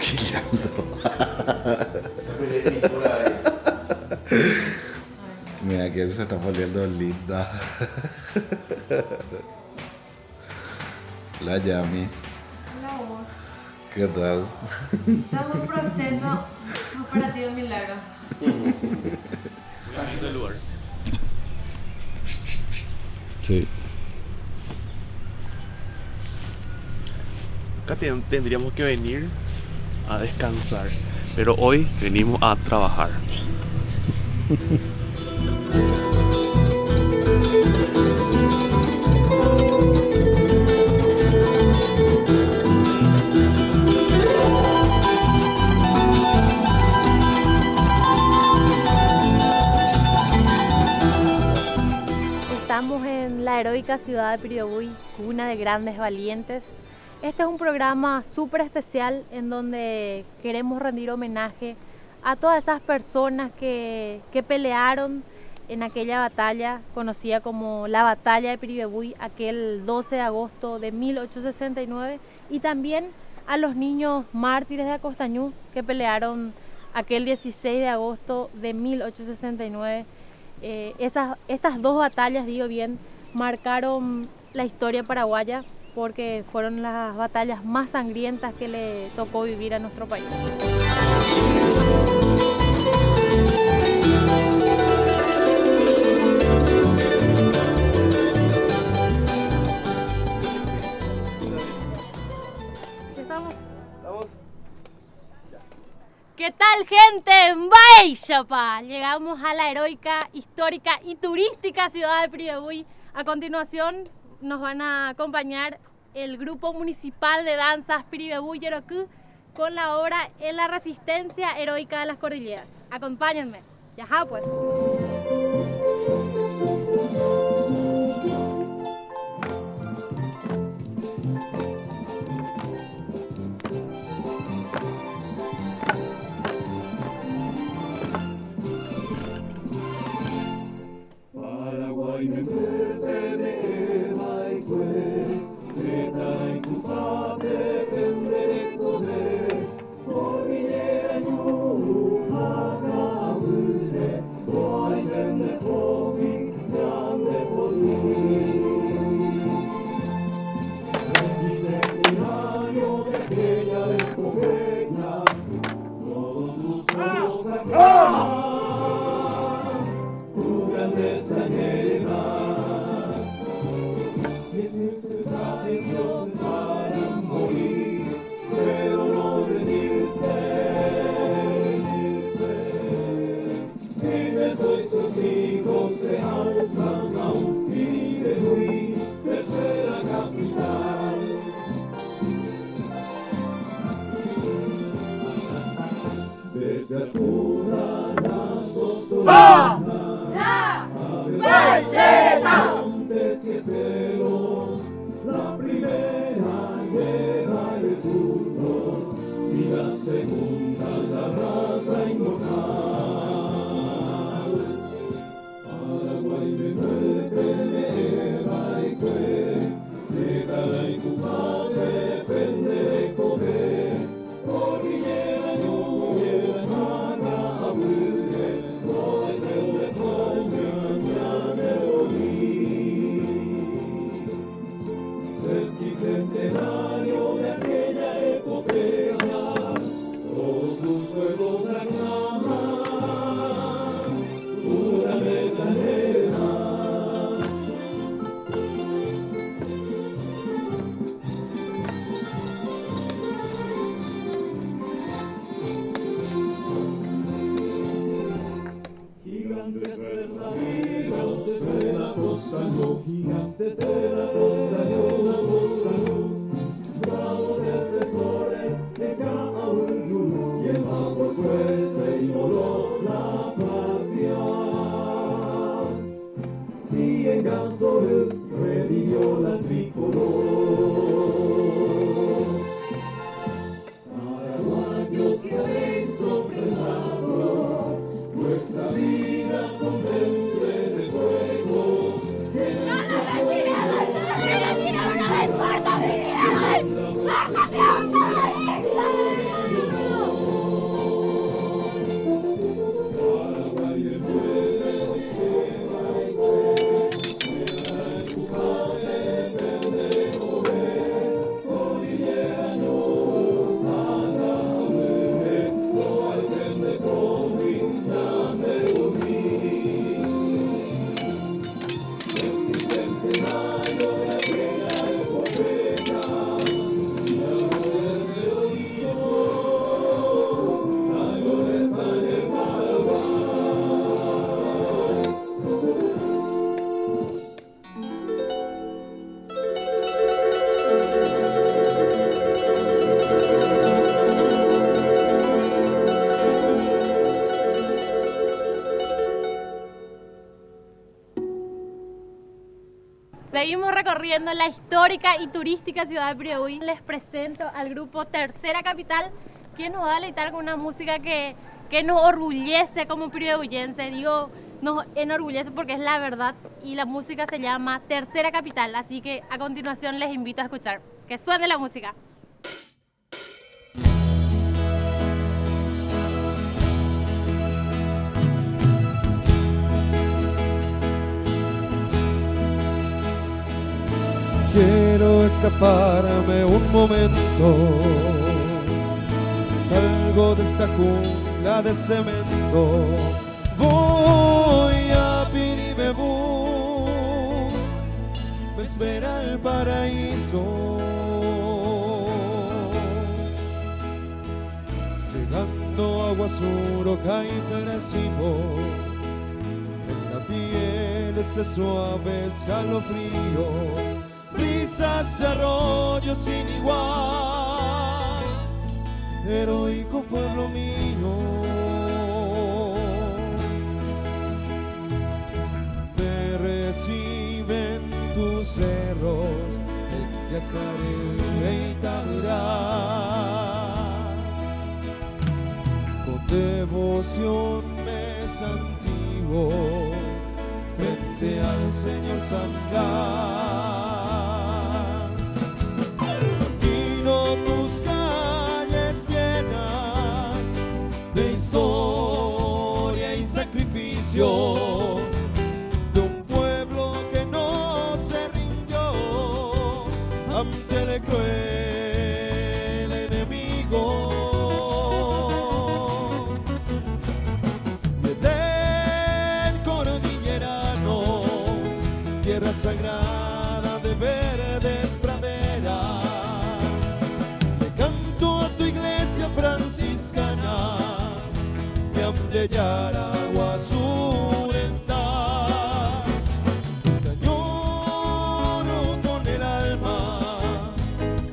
maquillando. Mira que se está poniendo linda. La Yami. Hola vos. ¿Qué tal? Estamos en un proceso operativo milagro. Lindo lugar. Sí. Acá tendríamos que venir a descansar, pero hoy venimos a trabajar. Estamos en la heroica ciudad de Piribebuy, cuna de grandes valientes. Este es un programa súper especial en donde queremos rendir homenaje a todas esas personas que pelearon en aquella batalla conocida como la Batalla de Piribebuy, aquel 12 de agosto de 1869, y también a los niños mártires de Acostañú que pelearon aquel 16 de agosto de 1869. Estas dos batallas, digo bien, marcaron la historia paraguaya porque fueron las batallas más sangrientas que le tocó vivir a nuestro país. ¿Estamos? ¿Qué tal, gente? ¡Vaya! Llegamos a la heroica, histórica y turística ciudad de Piribebuy. A continuación nos van a acompañar el grupo municipal de danzas Piribebuy Yerokú con la obra En la resistencia heroica de las cordilleras. Acompáñenme. Yajá pues. Paraguay me pertenece, Maikue, Meta y tu padre, Pendere Code, Cordillera Ñuja, Caule, Toay Pende Foki, Grande por ti. Bicentenario de aquella epopeya, todos tus pueblos acá. Grandeza llena, si es necesario Dios para morir, pero no rendirse. En eso sus hijos se alzan a un Piribebuy, tercera capital. Desde Azura, las dos colinas, montes y esteros, la primera guerra del surco y la segunda la raza inmortal. Paraguay me muerte, Maikue, déjala y tu padre depende comer, cordillera lluvia, maga, abuele, no hay de Centenario de aquella epopeya, todos tus pueblos aclaman, una mesa llena. Gigantes verdaderos de la costa, no gigantes de la costa, bravos defensores de Cauyú, y el bajo juez se inmoló la patria. Y en Gansolú revivió la tricolor. Paraguayos que habéis ofrendado vuestra vida con temple de fuego, que en el Seguimos recorriendo la histórica y turística ciudad de Piriabuy. Les presento al grupo Tercera Capital, que nos va a deleitar con una música que nos orgullece como piriabuyense. Digo, nos enorgullece porque es la verdad, y la música se llama Tercera Capital. Así que a continuación les invito a escuchar. Que suene la música. Quiero escaparme un momento, salgo de esta jungla de cemento, voy a Piribebú, me espera el paraíso. Llegando a Guasuro, Perecibo, en la piel ese suave escalofrío. Brisas de arroyo sin igual, heroico pueblo mío. Te reciben tus cerros, el Yacaré y Taurá. Con devoción me santiguo frente al Señor Sangá. Tus calles llenas de historia y sacrificio, de un pueblo que no se rindió ante el cruel enemigo. Del cordillerano, tierra sagrada de verdes praderas, franciscana, de Yaragua Surenda. Te añoro con el alma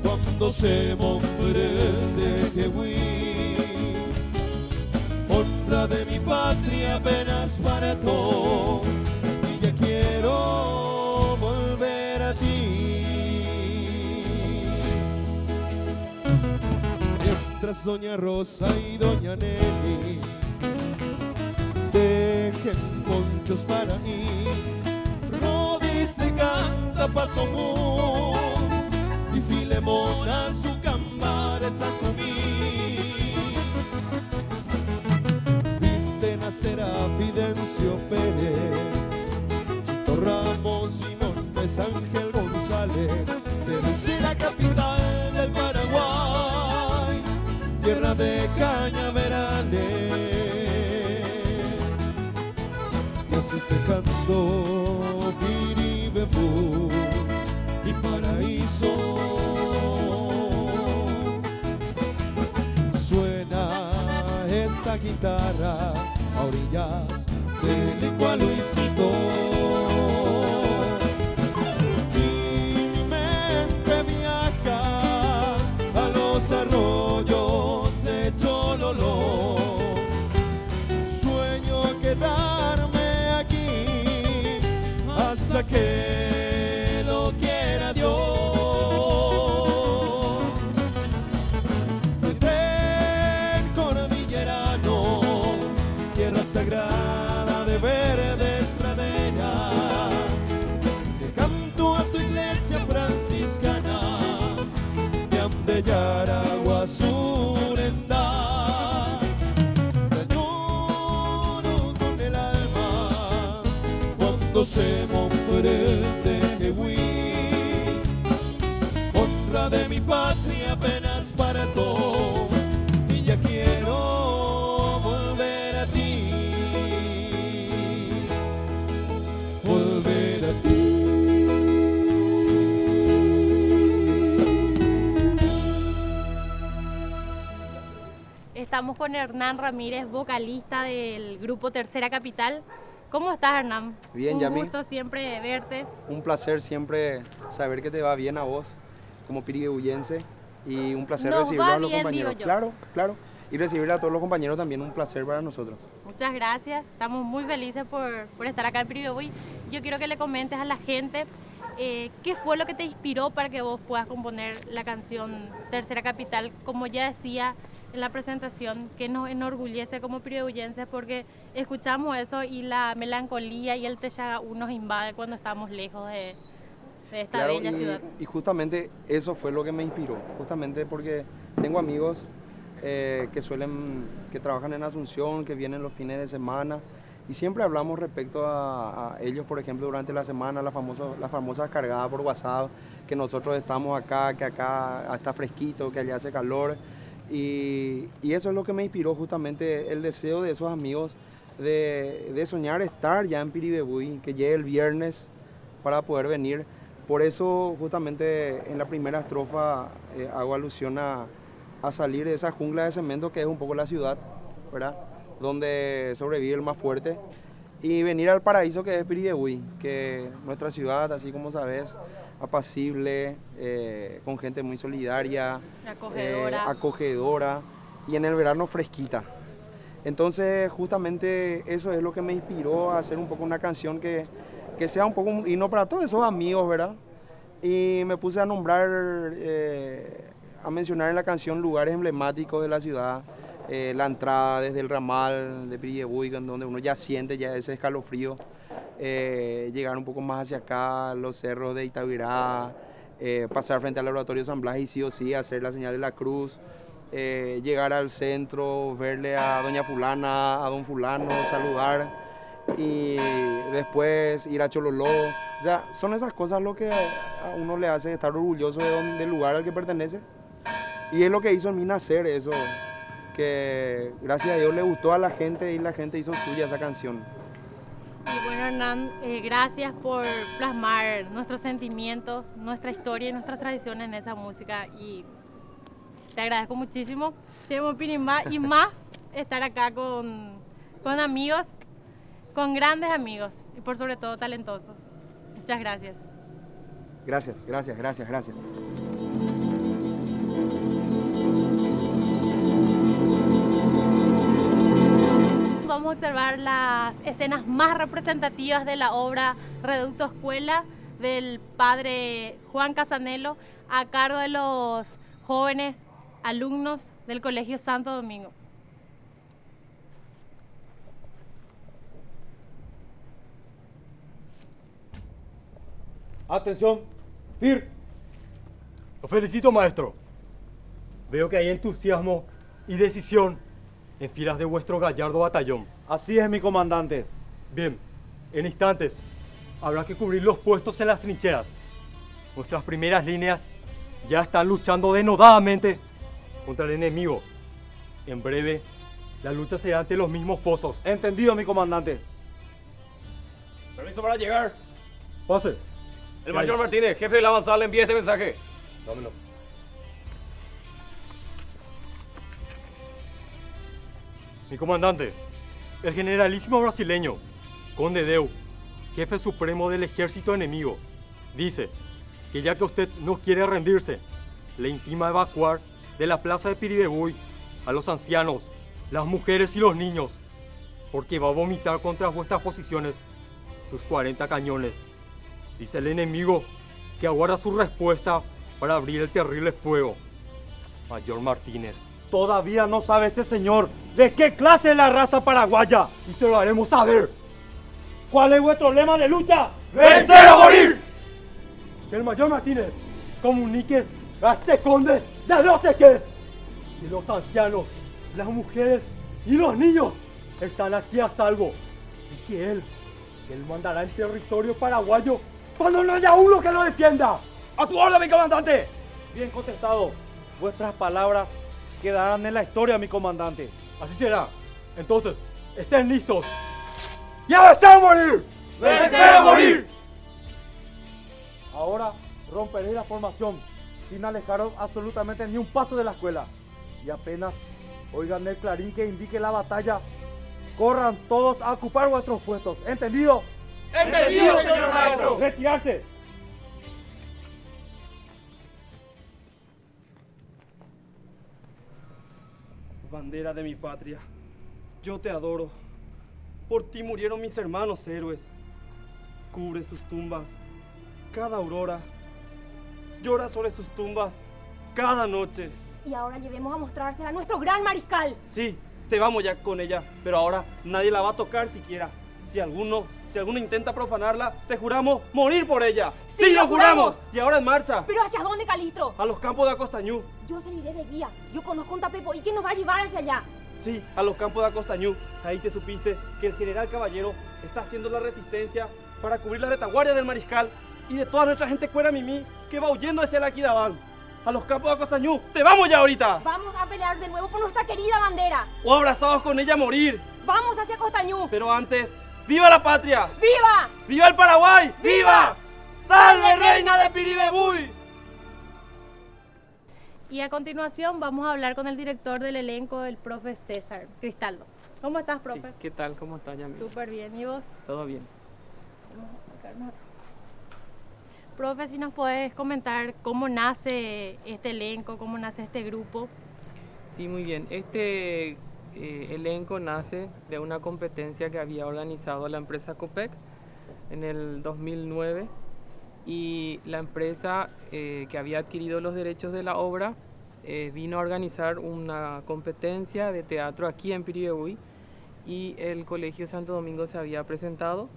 cuando se nombre de Jehuí. Honra de mi patria apenas barató, y ya quiero volver a ti. Mientras Doña Rosa y Doña Nelly dejen conchos para ir, Rodis de canta paso mu, y Filemona su cámara a visten a Será Fidencio Pérez, Chito Ramos, Simones, Ángel González, Tercera Capital del Paraguay, tierra de cañaverales. Y así te canto Piribebú, mi paraíso. Suena esta guitarra a orillas del Igualuisito. Y mi mente viaja a los arroyos de Chololó. Sueño quedarme aquí hasta que lo quiera Dios. Del cordillerano, tierra sagrada de verdes praderas, te canto a tu iglesia franciscana, de Yaragua Surenda. Te añoro con el alma cuando se nombre de Jehuí. Honra de mi patria apenas para todo, y ya quiero volver a ti, volver a ti. Estamos con Hernán Ramírez, vocalista del grupo Tercera Capital. ¿Cómo estás, Hernán? Bien, Yami. Un gusto siempre verte. Un placer siempre saber que te va bien a vos como piribebuyense, y un placer Nos recibirlo va a los bien, compañeros. digo yo. Claro, claro. Y recibir a todos los compañeros también un placer para nosotros. Muchas gracias. Estamos muy felices por estar acá en Piribebuy. Yo quiero que le comentes a la gente ¿qué fue lo que te inspiró para que vos puedas componer la canción Tercera Capital? Como ya decía en la presentación, que nos enorgullece como piribebuyenses porque escuchamos eso y la melancolía y el Texagaú nos invade cuando estamos lejos de esta Claro, bella ciudad. y justamente eso fue lo que me inspiró, justamente porque tengo amigos que trabajan en Asunción, que vienen los fines de semana, y siempre hablamos respecto a ellos, por ejemplo, durante la semana, la famosa cargada por WhatsApp, que nosotros estamos acá, que acá está fresquito, que allá hace calor, y eso es lo que me inspiró justamente el deseo de esos amigos de soñar estar ya en Piribebuy, que llegue el viernes para poder venir. Por eso justamente en la primera estrofa hago alusión a salir de esa jungla de cemento que es un poco la ciudad, ¿verdad? Donde sobrevive el más fuerte, y venir al paraíso que es Piribebuy, que nuestra ciudad, así como sabes, apacible, con gente muy solidaria, acogedora, y en el verano fresquita. Entonces justamente eso es lo que me inspiró a hacer un poco una canción que sea un poco un himno para todos esos amigos, ¿verdad? Y me puse a nombrar, a mencionar en la canción lugares emblemáticos de la ciudad, la entrada desde el ramal de Piribebuy, donde uno ya siente ya ese escalofrío, llegar un poco más hacia acá, los cerros de Itavirá, pasar frente al laboratorio San Blas y sí o sí hacer la señal de la cruz, llegar al centro, verle a doña fulana, a don fulano, saludar, y después ir a Chololó. O sea, son esas cosas lo que a uno le hace estar orgulloso del lugar al que pertenece, y es lo que hizo en mí nacer eso, que gracias a Dios le gustó a la gente y la gente hizo suya esa canción. Y bueno, Hernán, gracias por plasmar nuestros sentimientos, nuestra historia y nuestras tradiciones en esa música, y te agradezco muchísimo. Y más estar acá con amigos, con grandes amigos y por sobre todo talentosos. Muchas gracias. Gracias. Vamos a observar las escenas más representativas de la obra Reducto Escuela del padre Juan Casanelo, a cargo de los jóvenes alumnos del Colegio Santo Domingo. Atención, FIR. Lo felicito, maestro. Veo que hay entusiasmo y decisión en filas de vuestro gallardo batallón. Así es, mi comandante. Bien, en instantes habrá que cubrir los puestos en las trincheras. Nuestras primeras líneas ya están luchando denodadamente contra el enemigo. En breve, la lucha será ante los mismos fosos. Entendido, mi comandante. Permiso para llegar. Pase. El mayor Martínez, jefe de la avanzada, le envía este mensaje. Dámelo. Mi comandante, el generalísimo brasileño, Conde Deu, jefe supremo del ejército enemigo, dice que ya que usted no quiere rendirse, le intima evacuar de la plaza de Piribebuy a los ancianos, las mujeres y los niños, porque va a vomitar contra vuestras posiciones sus 40 cañones. Dice el enemigo que aguarda su respuesta para abrir el terrible fuego. Mayor Martínez. Todavía no sabe ese señor de qué clase es la raza paraguaya. Y se lo haremos saber. ¿Cuál es vuestro lema de lucha? ¡Vencer o morir! Que el mayor Martínez comunique a ese conde de no sé qué. Y los ancianos, las mujeres y los niños están aquí a salvo. Y que él mandará en territorio paraguayo cuando no haya uno que lo defienda. ¡A su orden, mi comandante! Bien contestado. Vuestras palabras quedarán en la historia, mi comandante. Así será. Entonces, estén listos. ¡Y a vencer o morir! ¡Vencer o morir! Ahora romperé la formación sin alejaros absolutamente ni un paso de la escuela. Y apenas oigan el clarín que indique la batalla, corran todos a ocupar vuestros puestos. ¿Entendido? ¡Entendido, señor maestro! ¡Retirarse! Bandera de mi patria, yo te adoro. Por ti murieron mis hermanos héroes. Cubre sus tumbas cada aurora. Llora sobre sus tumbas cada noche. Y ahora llevemos a mostrársela a nuestro gran mariscal. Sí, te vamos ya con ella, pero ahora nadie la va a tocar siquiera. Si alguno intenta profanarla, te juramos morir por ella. ¡Sí, lo juramos! Y ahora en marcha. ¿Pero hacia dónde, Calistro? A los campos de Acostañú. Yo saliré de guía. Yo conozco un tapepoí que nos va a llevar hacia allá. Sí, a los campos de Acostañú. Ahí te supiste que el general Caballero está haciendo la resistencia para cubrir la retaguardia del mariscal y de toda nuestra gente cuera mimí que va huyendo hacia el Aquidabán. A los campos de Acostañú. ¡Te vamos ya ahorita! Vamos a pelear de nuevo por nuestra querida bandera. O abrazados con ella a morir. Vamos hacia Costañú. Pero antes, ¡viva la patria! ¡Viva! ¡Viva el Paraguay! ¡Viva! ¡Salve, reina de Piribebuy! Y a continuación vamos a hablar con el director del elenco, el profe César Cristaldo. ¿Cómo estás, profe? Sí, ¿qué tal? ¿Cómo estás, Yami? Súper bien. ¿Y vos? Todo bien. Vamos a acercarnos acá. Profe, si nos puedes comentar cómo nace este elenco, cómo nace este grupo. Sí, muy bien. Este elenco nace de una competencia que había organizado la empresa Copec en el 2009 y la empresa que había adquirido los derechos de la obra vino a organizar una competencia de teatro aquí en Piribebuy y el Colegio Santo Domingo se había presentado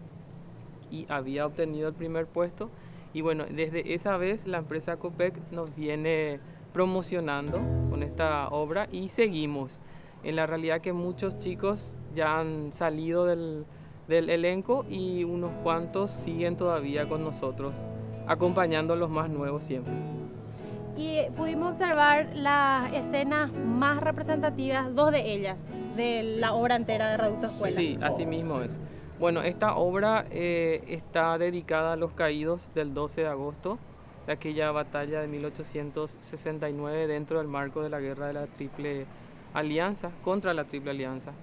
y había obtenido el primer puesto. Y bueno, desde esa vez la empresa Copec nos viene promocionando con esta obra y seguimos. En la realidad que muchos chicos ya han salido del elenco y unos cuantos siguen todavía con nosotros, acompañando a los más nuevos siempre. Y pudimos observar las escenas más representativas, dos de ellas, de la obra entera de Reducto Escuela. Sí, así mismo es. Bueno, esta obra está dedicada a los caídos del 12 de agosto, de aquella batalla de 1869 dentro del marco de la guerra de la Triple Alianza, contra la Triple Alianza.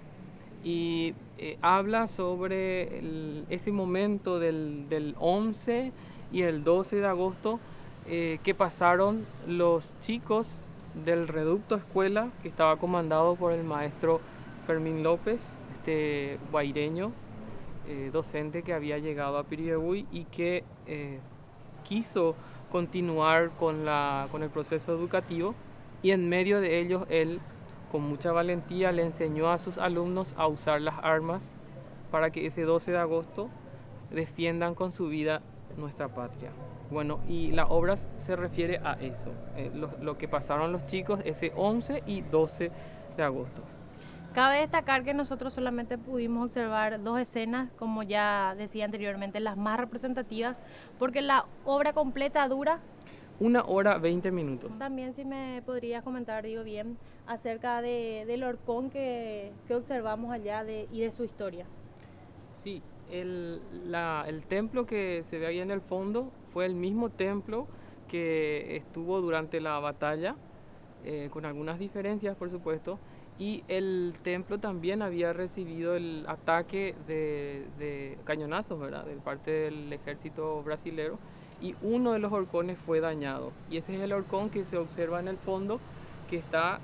Y habla sobre ese momento del 11 y el 12 de agosto que pasaron los chicos del Reducto Escuela, que estaba comandado por el maestro Fermín López, guaireño, docente que había llegado a Piribebuy y que quiso continuar con el proceso educativo y en medio de ellos él con mucha valentía le enseñó a sus alumnos a usar las armas para que ese 12 de agosto defiendan con su vida nuestra patria. Bueno, y la obra se refiere a eso, lo que pasaron los chicos ese 11 y 12 de agosto. Cabe destacar que nosotros solamente pudimos observar dos escenas, como ya decía anteriormente, las más representativas, porque la obra completa dura 1 hora 20 minutos. También si me podrías comentar, digo bien, acerca del horcón que observamos allá y de su historia. Sí, el templo que se ve ahí en el fondo fue el mismo templo que estuvo durante la batalla, con algunas diferencias por supuesto, y el templo también había recibido el ataque de cañonazos, ¿verdad?, de parte del ejército brasilero, y uno de los horcones fue dañado. Y ese es el horcón que se observa en el fondo, que está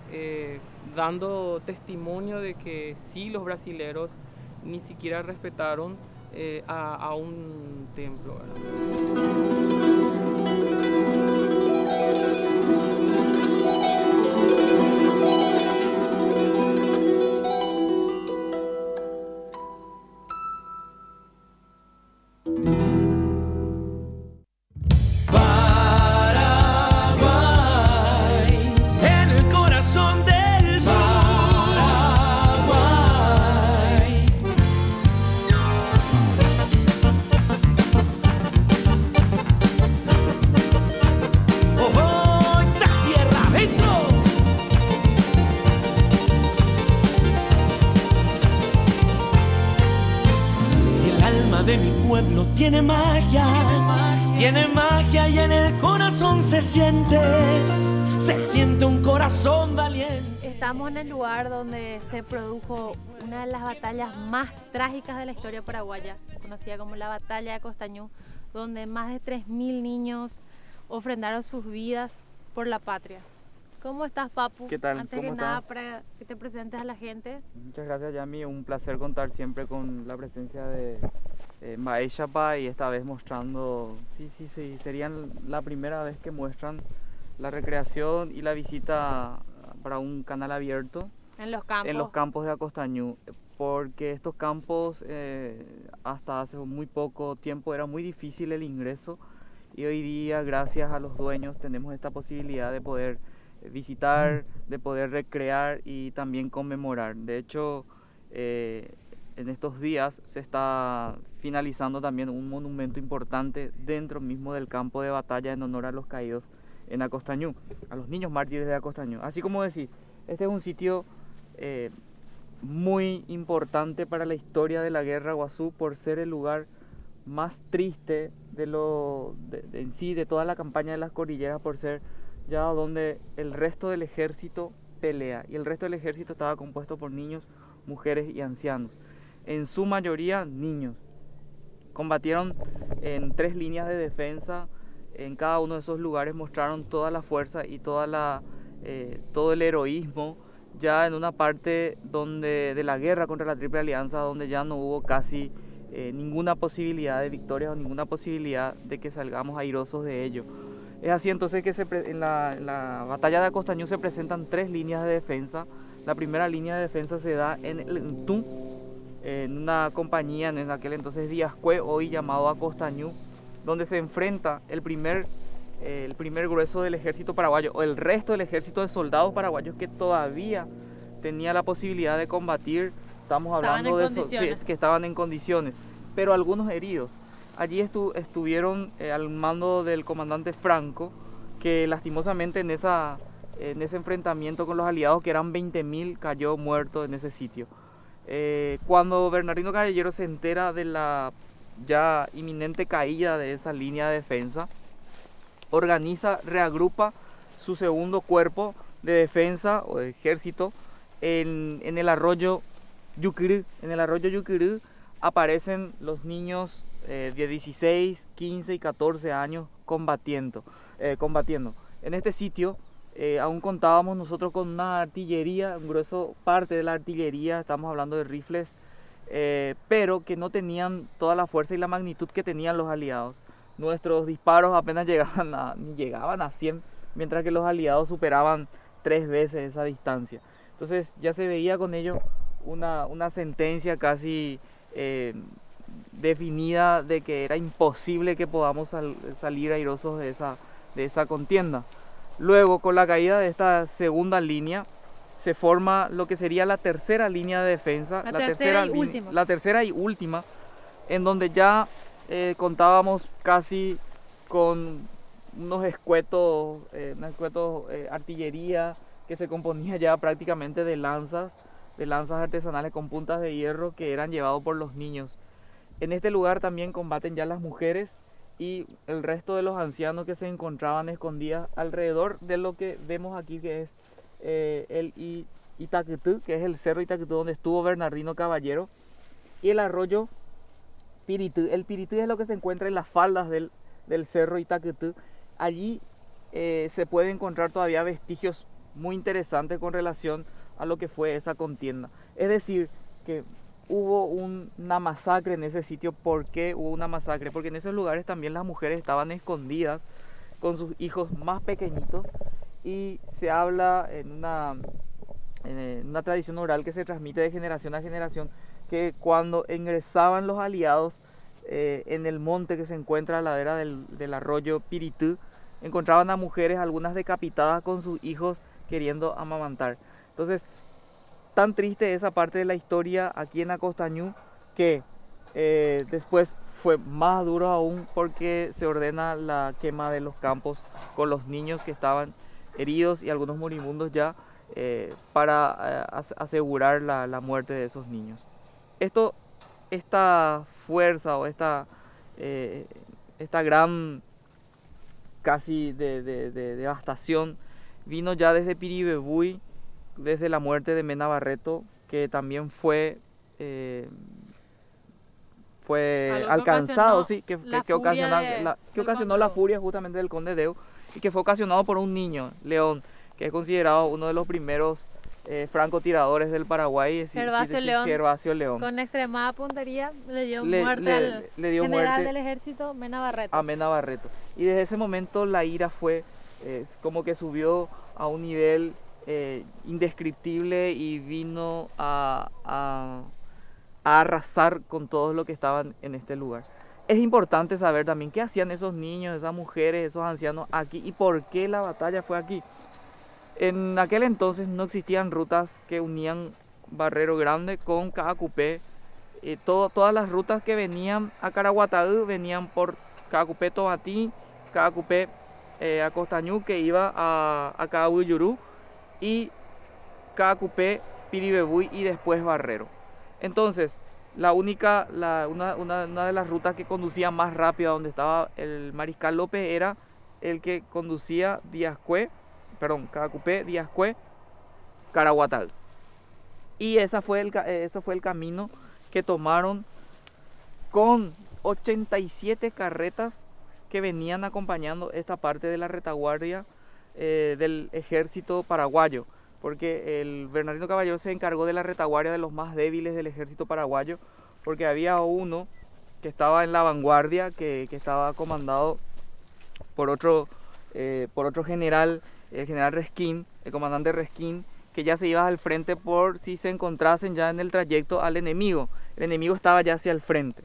dando testimonio de que sí, los brasileros ni siquiera respetaron a un templo, ¿verdad? Tiene magia y en el corazón se siente un corazón valiente. Estamos en el lugar donde se produjo una de las batallas más trágicas de la historia paraguaya, conocida como la Batalla de Acostañú, donde más de 3.000 niños ofrendaron sus vidas por la patria. ¿Cómo estás, Papu? ¿Qué tal? Antes ¿Cómo que nada, estás? para que te presentes a la gente. Muchas gracias, Yami. Un placer contar siempre con la presencia de Maechapa, y esta vez mostrando, sí, serían la primera vez que muestran la recreación y la visita para un canal abierto En los campos. en los campos de Acostañú, porque estos campos hasta hace muy poco tiempo era muy difícil el ingreso, y hoy día, gracias a los dueños, tenemos esta posibilidad de poder visitar, de poder recrear y también conmemorar. De hecho, en estos días se está finalizando también un monumento importante dentro mismo del campo de batalla en honor a los caídos en Acostañú, a los niños mártires de Acostañú. Así como decís, este es un sitio muy importante para la historia de la guerra Guazú, por ser el lugar más triste en sí de toda la campaña de las cordilleras, por ser ya donde el resto del ejército pelea, y el resto del ejército estaba compuesto por niños, mujeres y ancianos, en su mayoría niños. Combatieron en 3 líneas de defensa. En cada uno de esos lugares mostraron toda la fuerza y todo el heroísmo, ya en una parte de la guerra contra la Triple Alianza, donde ya no hubo casi ninguna posibilidad de victoria o ninguna posibilidad de que salgamos airosos de ello. Es así entonces que en la batalla de Acostañú se presentan 3 líneas de defensa. La primera línea de defensa se da en el Ntú, en una compañía en aquel entonces Díazcue, hoy llamado Acostañú, donde se enfrenta el primer grueso del ejército paraguayo, o el resto del ejército de soldados paraguayos que todavía tenía la posibilidad de combatir. Estamos hablando de esos que estaban en condiciones, pero algunos heridos. Allí estuvieron al mando del comandante Franco, que lastimosamente en ese enfrentamiento con los aliados, que eran 20.000, cayó muerto en ese sitio. Cuando Bernardino Caballero se entera de la ya inminente caída de esa línea de defensa, reagrupa su segundo cuerpo de defensa o de ejército en el arroyo Yuquirú. En el arroyo Yuquirú aparecen los niños de 16, 15 y 14 años combatiendo. En este sitio aún contábamos nosotros con una artillería, un grueso parte de la artillería, estamos hablando de rifles, pero que no tenían toda la fuerza y la magnitud que tenían los aliados. Nuestros disparos apenas llegaban a 100, mientras que los aliados superaban 3 veces esa distancia. Entonces ya se veía con ello una sentencia casi definida de que era imposible que podamos salir airosos de esa contienda. Luego, con la caída de esta segunda línea, se forma lo que sería la tercera línea de defensa, la tercera y última, en donde ya contábamos casi con unos escuetos, artillería que se componía ya prácticamente de lanzas artesanales con puntas de hierro, que eran llevados por los niños. En este lugar también combaten ya las mujeres y el resto de los ancianos que se encontraban escondidas alrededor de lo que vemos aquí, que es el Itaquetú, que es el cerro Itaquetú donde estuvo Bernardino Caballero, y el arroyo Piritú. El Piritú es lo que se encuentra en las faldas del cerro Itaquetú. Allí se puede encontrar todavía vestigios muy interesantes con relación a lo que fue esa contienda. Es decir, que hubo una masacre en ese sitio. ¿Por qué hubo una masacre? Porque en esos lugares también las mujeres estaban escondidas con sus hijos más pequeñitos, y se habla en una tradición oral que se transmite de generación a generación, que cuando ingresaban los aliados en el monte que se encuentra a la ladera del arroyo Piritú, encontraban a mujeres, algunas decapitadas, con sus hijos queriendo amamantar. Entonces, tan triste esa parte de la historia aquí en Acostañú, que después fue más duro aún, porque se ordena la quema de los campos con los niños que estaban heridos y algunos moribundos ya, para asegurar la muerte de esos niños. Esta fuerza o esta gran casi de devastación vino ya desde Piribebuy, desde la muerte de Mena Barreto, que también fue alcanzado, que ocasionó la furia justamente del conde Deu, y que fue ocasionado por un niño, León, que es considerado uno de los primeros francotiradores del Paraguay, Gervasio León. Con extremada puntería le dio Le muerte dio al general muerte del ejército, Mena Barreto. a Mena Barreto. Y desde ese momento la ira fue como que subió a un nivel indescriptible y vino a arrasar con todos los que estaban en este lugar. Es importante saber también qué hacían esos niños, esas mujeres, esos ancianos aquí y por qué la batalla fue aquí. En aquel entonces no existían rutas que unían Barrero Grande con Caacupé. Todas las rutas que venían a Caraguatá venían por Caacupé Tomatí, Caacupé a Costañú, que iba a Caabuyurú, y Caacupé Piribebuy y después Barrero. Entonces, una de las rutas que conducía más rápido a donde estaba el Mariscal López era el que conducía Caacupé, Diascué, Caraguatá. Y eso fue el camino que tomaron con 87 carretas que venían acompañando esta parte de la retaguardia del ejército paraguayo, porque el Bernardino Caballero se encargó de la retaguardia de los más débiles del ejército paraguayo, porque había uno que estaba en la vanguardia, que estaba comandado por otro general, el general Resquín, el comandante Resquín, que ya se iba al frente por si se encontrasen ya en el trayecto al enemigo. El enemigo estaba ya hacia el frente.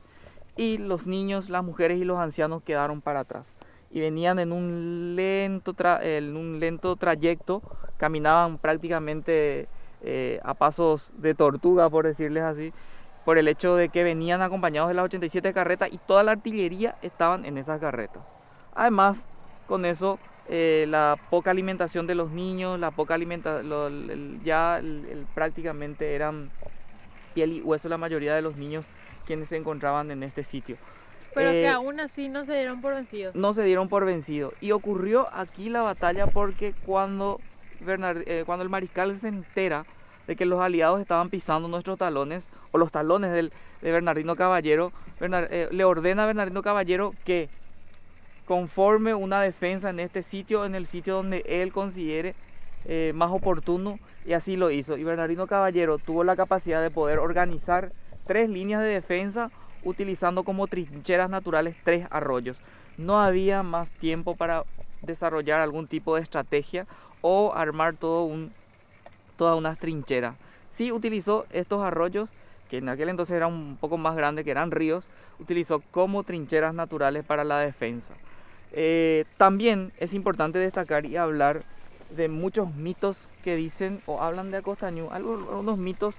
Y los niños, las mujeres y los ancianos quedaron para atrás. Y venían en un lento trayecto, caminaban prácticamente a pasos de tortuga, por decirles así, por el hecho de que venían acompañados de las 87 carretas y toda la artillería estaban en esas carretas. Además, con eso, la poca alimentación de los niños, prácticamente eran piel y hueso la mayoría de los niños quienes se encontraban en este sitio. Pero que aún así no se dieron por vencidos. No se dieron por vencidos. Y ocurrió aquí la batalla porque cuando el mariscal se entera de que los aliados estaban pisando nuestros talones, o los talones de Bernardino Caballero, le ordena a Bernardino Caballero que conforme una defensa en este sitio, en el sitio donde él considere más oportuno, y así lo hizo. Y Bernardino Caballero tuvo la capacidad de poder organizar 3 líneas de defensa utilizando como trincheras naturales 3 arroyos. No había más tiempo para desarrollar algún tipo de estrategia o armar todas unas trincheras. Sí utilizó estos arroyos, que en aquel entonces eran un poco más grandes, que eran ríos, utilizó como trincheras naturales para la defensa. También es importante destacar y hablar de muchos mitos que dicen o hablan de Acostañú, algunos mitos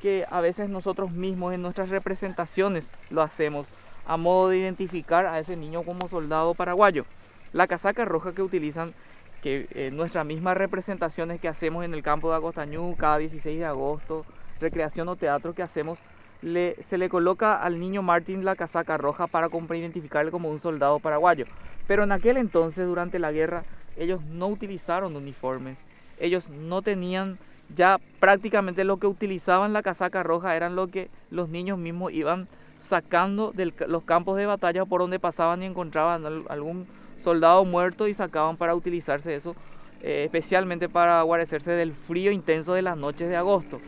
que a veces nosotros mismos en nuestras representaciones lo hacemos a modo de identificar a ese niño como soldado paraguayo. La casaca roja que utilizan, que nuestras mismas representaciones que hacemos en el campo de Acostañú cada 16 de agosto, recreación o teatro que hacemos, se le coloca al niño Martín la casaca roja para identificarle como un soldado paraguayo. Pero en aquel entonces, durante la guerra, ellos no utilizaron uniformes, ellos no tenían. Ya prácticamente lo que utilizaban la casaca roja eran lo que los niños mismos iban sacando de los campos de batalla por donde pasaban y encontraban algún soldado muerto y sacaban para utilizarse eso, especialmente para guarecerse del frío intenso de las noches de agosto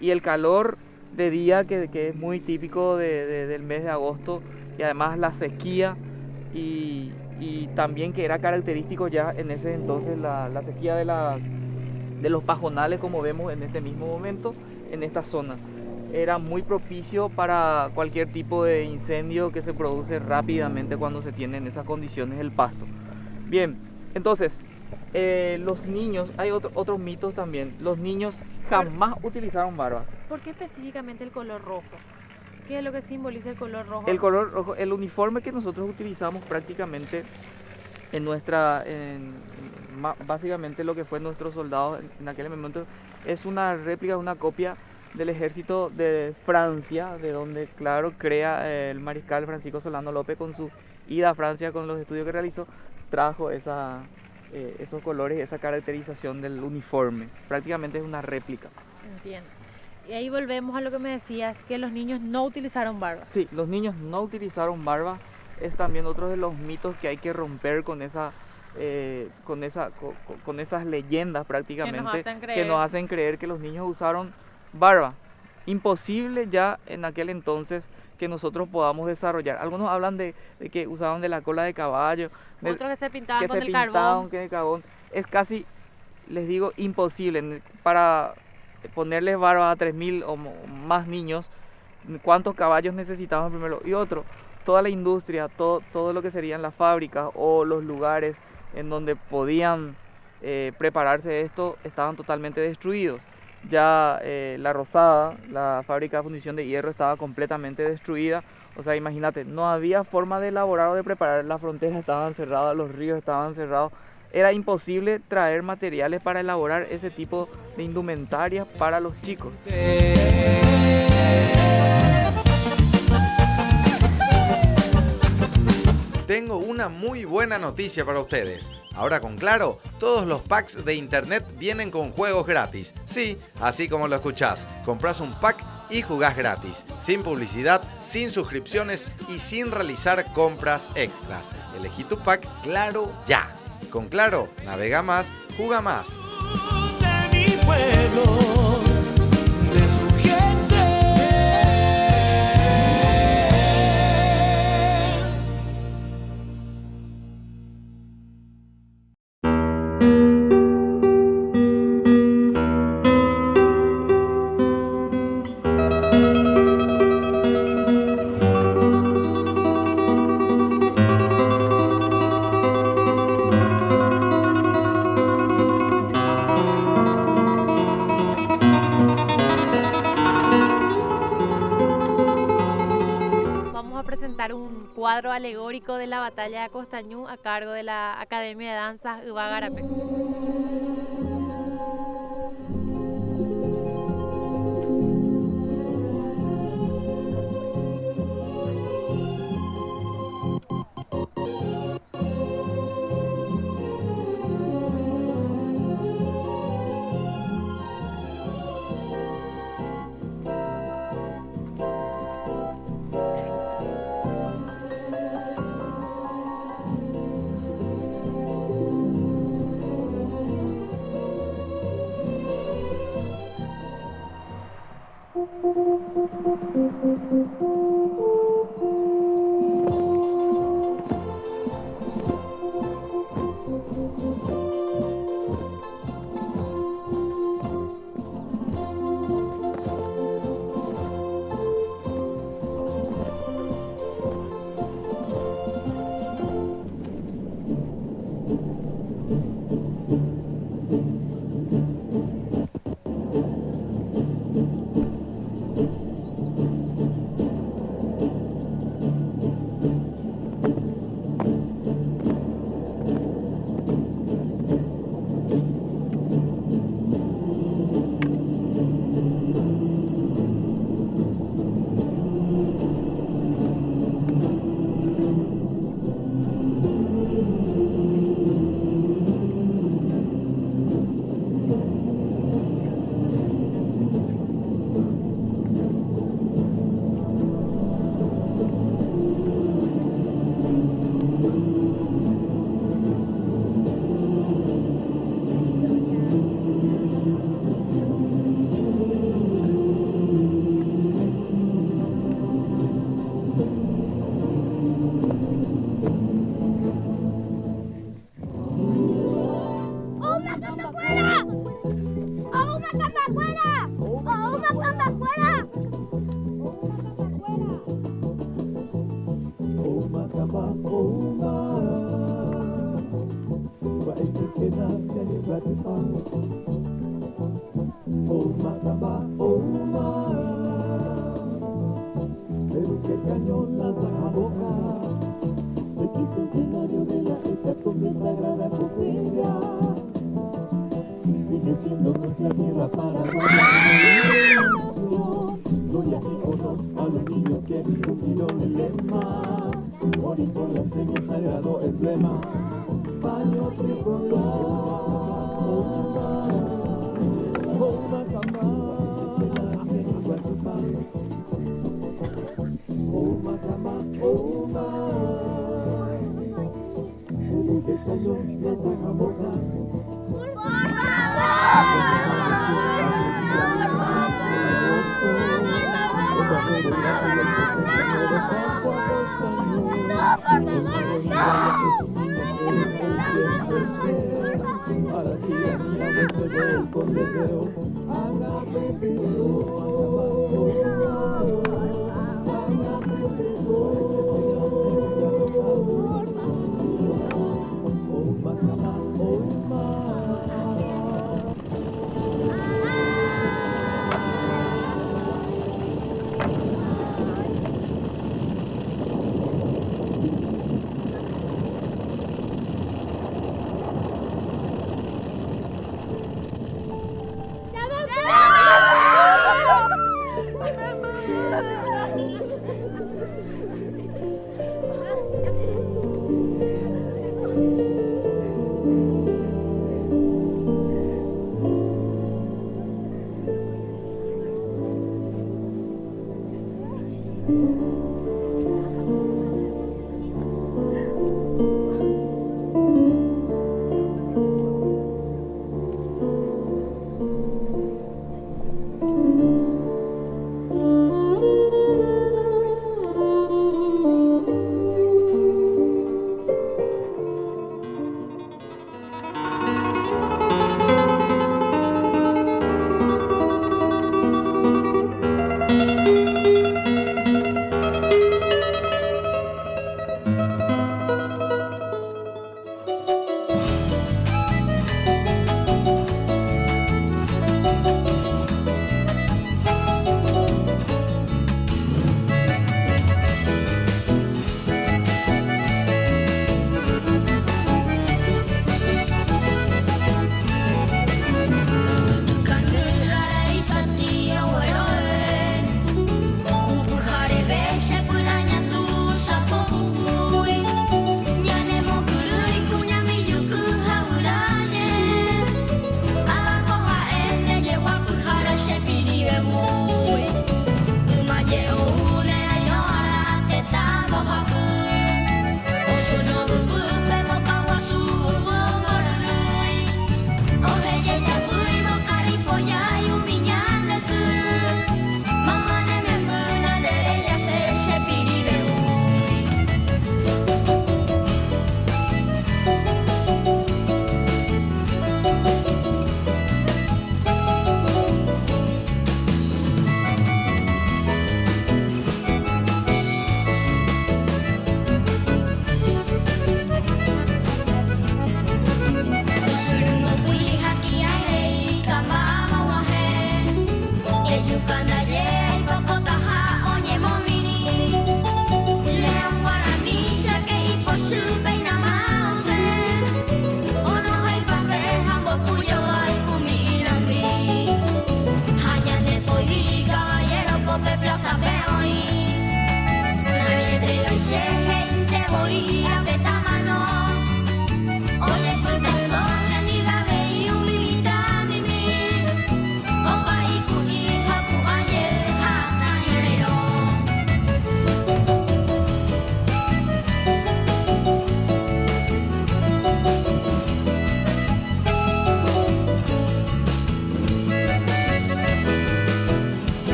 y el calor de día que es muy típico del mes de agosto, y además la sequía y también que era característico ya en ese entonces la sequía de los pajonales, como vemos en este mismo momento en esta zona. Era muy propicio para cualquier tipo de incendio que se produce rápidamente cuando se tiene en esas condiciones el pasto. Bien, entonces los niños, hay otros mitos también. Los niños jamás utilizaron barbas. ¿Por qué específicamente el color rojo? ¿Qué es lo que simboliza el color rojo? El color rojo, el uniforme que nosotros utilizamos prácticamente básicamente lo que fue nuestros soldados en aquel momento es una réplica, una copia del ejército de Francia, de donde claro crea el mariscal Francisco Solano López con su ida a Francia, con los estudios que realizó, trajo esos colores, esa caracterización del uniforme. Prácticamente es una réplica. Entiendo. Y ahí volvemos a lo que me decías, que los niños no utilizaron barba. Sí, los niños no utilizaron barba. Es también otro de los mitos que hay que romper con esa con esas leyendas prácticamente que nos hacen creer que los niños usaron barba. Imposible ya en aquel entonces que nosotros podamos desarrollar. Algunos hablan de que usaban de la cola de caballo, otros que se pintaban que con se el pintaban carbón. con el carbón. Es casi, les digo, imposible. Para ponerles barba a 3.000 o más niños, ¿cuántos caballos necesitaban primero? Y otro, toda la industria, todo lo que serían las fábricas o los lugares en donde podían prepararse esto, estaban totalmente destruidos. Ya La Rosada, la fábrica de fundición de hierro, estaba completamente destruida. O sea, imagínate, no había forma de elaborar o de preparar, las fronteras estaban cerradas, los ríos estaban cerrados. Era imposible traer materiales para elaborar ese tipo de indumentaria para los chicos. Tengo una muy buena noticia para ustedes. Ahora con Claro, todos los packs de internet vienen con juegos gratis. Sí, así como lo escuchás. Comprás un pack y jugás gratis. Sin publicidad, sin suscripciones y sin realizar compras extras. Elegí tu pack Claro ya. Con Claro, navega más, juega más. De mi pueblo, de su gente. Un cuadro alegórico de la batalla de Costañú a cargo de la Academia de Danzas Ubagarape.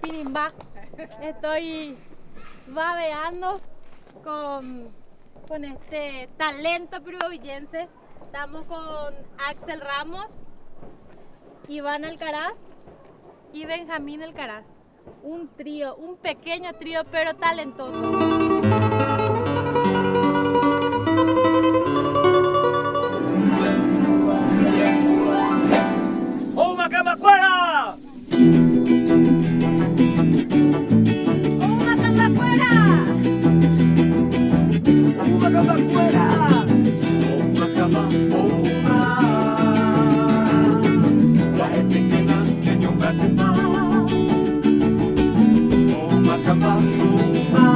Pinimba. Estoy babeando con este talento pirovillense. Estamos con Axel Ramos, Iván Alcaraz y Benjamín Alcaraz. Un trío, un pequeño trío, pero talentoso. ¡Uma cama fuera! ¡Uma cama fuera! ¡Uma cama fuera! ¡Uma cama, uma! La gente que nace en un gatema. Uma cama, uma!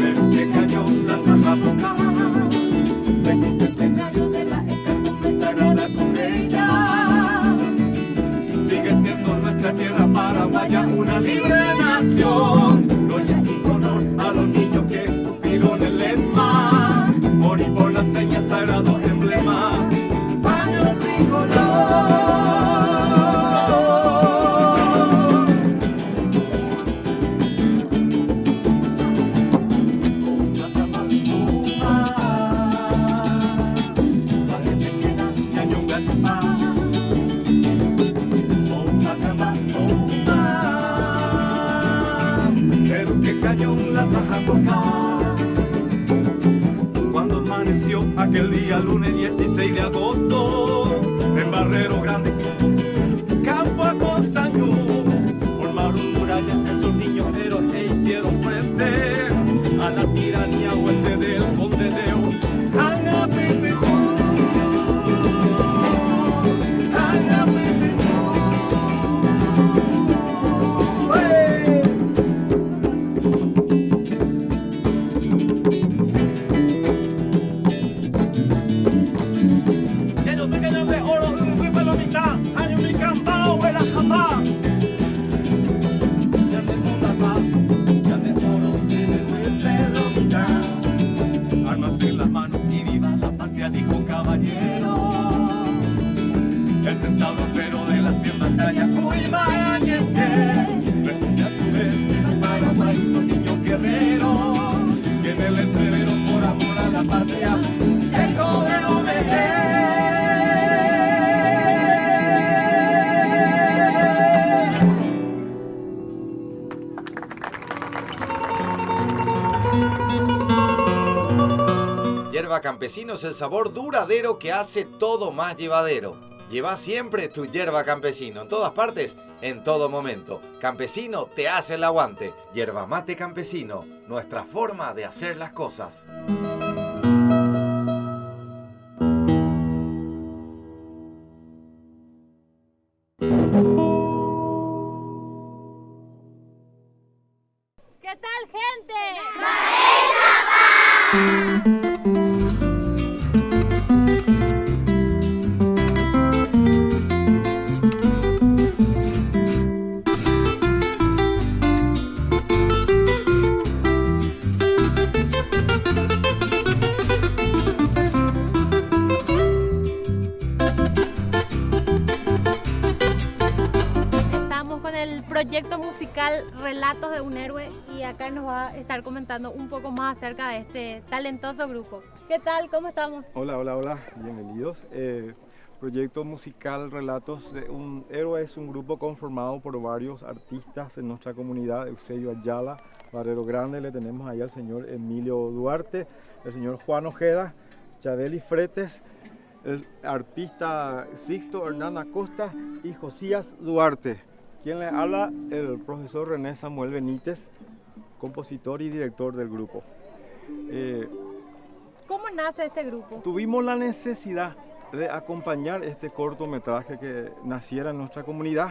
Pero que cañón la sacaboca. Sexticentenario de la hecatombe sagrada con ella. Sigue siendo nuestra tierra paraguaya una libre nación. Gloria y honor a los niños que cumplieron el lema. Morir por la seña sagrado emblema. Paño tricolor. Una cama, una. La gente que nace en un gatema. Una cama, una. Pero qué cañón la Zajacoca. Cuando amaneció aquel día, lunes 16 de agosto, en Barrero Grande, campo a Costañú, formaron murallas esos niños héroes e hicieron frente a la tiranía oeste del conde Deu. Armas en las manos y viva la patria, dijo caballero. El centauro cero de la 100 batallas fui mañete. Responde a su vez al Paraguay los niños guerreros que en el entrevero por amor a la patria eco de OMG. Yerba Campesino es el sabor duradero que hace todo más llevadero. Lleva siempre tu Yerba Campesino en todas partes, en todo momento. Campesino te hace el aguante. Yerba Mate Campesino, nuestra forma de hacer las cosas. ¿Qué tal, gente? Estamos con el proyecto musical Relatos de un Héroe y acá nos va a estar comentando un poco más acerca de este talentoso grupo. ¿Qué tal? ¿Cómo estamos? Hola, hola, hola, bienvenidos. Proyecto musical Relatos de un Héroe es un grupo conformado por varios artistas en nuestra comunidad. Eusebio Ayala, Barrero Grande, le tenemos ahí al señor Emilio Duarte, el señor Juan Ojeda, Chabeli Fretes, el arpista Sixto Hernán Acosta y Josías Duarte. Quien le habla, el profesor René Samuel Benítez, compositor y director del grupo. ¿Cómo nace este grupo? Tuvimos la necesidad de acompañar este cortometraje que naciera en nuestra comunidad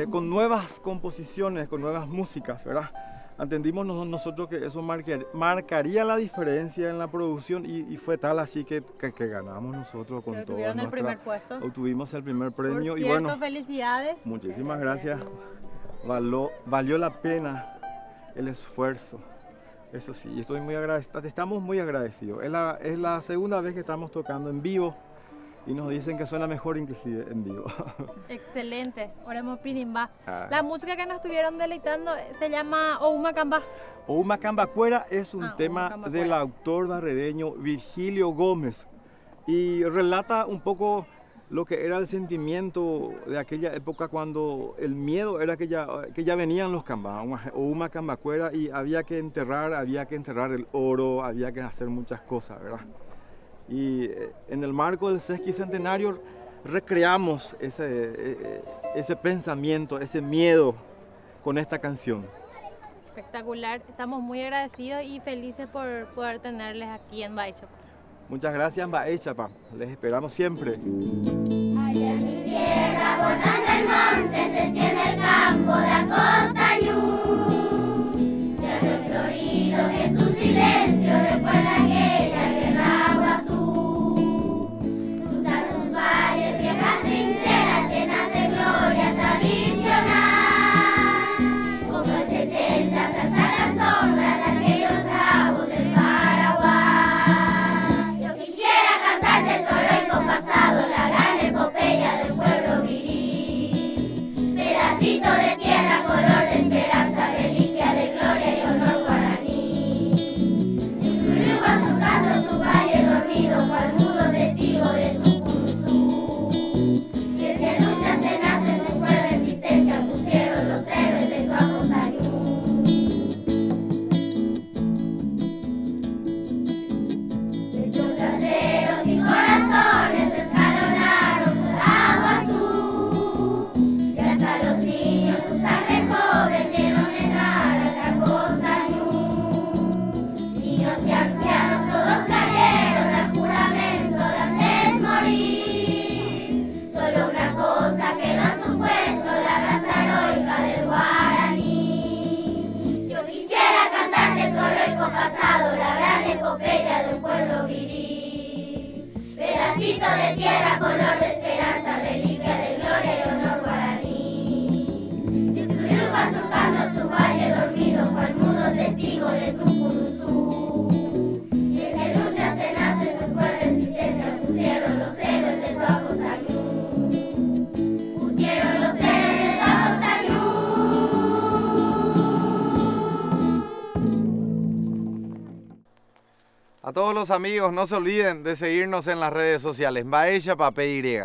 con nuevas composiciones, con nuevas músicas, ¿verdad? Entendimos nosotros que eso marcaría la diferencia en la producción y fue tal así que ganamos nosotros con todo. Tuvieron el primer puesto. Obtuvimos el primer premio. Por y cierto, bueno, felicidades. Muchísimas gracias. Valió la pena el esfuerzo. Eso sí, estoy muy agradecido. Estamos muy agradecidos. Es la segunda vez que estamos tocando en vivo y nos dicen que suena mejor inclusive en vivo. Excelente. Oremos Pinimba. Ah. La música que nos estuvieron deleitando se llama Ouma Camba. Ouma Cambacuera es un tema Cambacuera. del autor barrereño Virgilio Gómez y relata un poco lo que era el sentimiento de aquella época cuando el miedo era que ya venían los cambas, o una cambacuera, y había que enterrar el oro, había que hacer muchas cosas, ¿verdad? Y en el marco del sesquicentenario recreamos ese pensamiento, ese miedo con esta canción. Espectacular, estamos muy agradecidos y felices por poder tenerles aquí en Baixapa. Muchas gracias, Baixapa, les esperamos siempre. Allá en mi tierra, bordando el monte, se extiende el campo de Acostañú. Llano florido en su silencio recuerda aquella guerra Guazú. Cruzan sus valles, viejas trincheras llenas de gloria tradicional. Como el 70 se alza la sombra de aquellos bravos del Paraguay. Yo quisiera cantarte el toro y compasado, la gran epopeya de un pueblo viril. Pedacito de tierra, color de esperanza, reliquia de gloria y honor guaraní. Yucurú va surcando su valle dormido, cual mudo testigo de tu curuzú. Y en cien luchas tenaces su cruel resistencia pusieron los héroes de tu Acostañú. Pechos de acero sin corazones escalonaron a Guazú. Y hasta los niños su sangre joven dieron en aras de Acostañú. Niños y ancianos todos cayeron al juramento de antes morir. Solo una cosa quedó en su puesto, la raza heroica del guaraní. Yo quisiera cantarte el heroico pasado, la gran epopeya de un pueblo viril. Pedacito de tierra, color de esperanza, reliquia de gloria y honor guaraní. Yucurú va surcando su valle dormido, cual mudo testigo de tu curuzú. Y en que luchas tenaces su cruel resistencia pusieron los héroes de tu Acostañú. Pusieron los héroes de tu Acostañú. A todos los amigos, no se olviden de seguirnos en las redes sociales. Baixapa PY.